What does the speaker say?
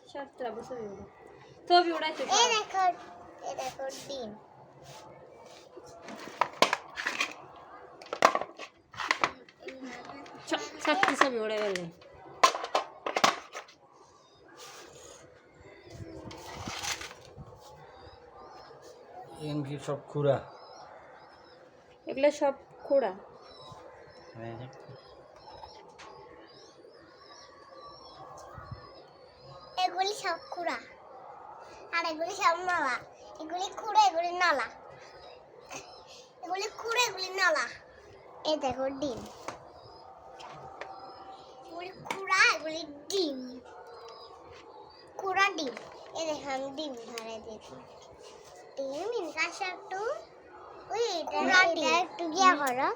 7টা বছর হলো ছবি উড়াইছে এই দেখো ডিম সাতটি ছবি উড়ে গেল এমকি সব খুরা এগুলো সব খোড়া এগুলি সব খুরা আর এগুলি সব নলা এগুলি খুঁড়ে এগুলি নলা এগুলি খুঁড়ে এগুলি নলা এই দেখো ডিম এগুলি খুঁড়া এগুলি ডিম খুঁড়া ডিম এই দেখো আমি ডিম ধরে দিয়েছি ডিম ইনকাশ একটু ওই এটা একটু গিয়া করো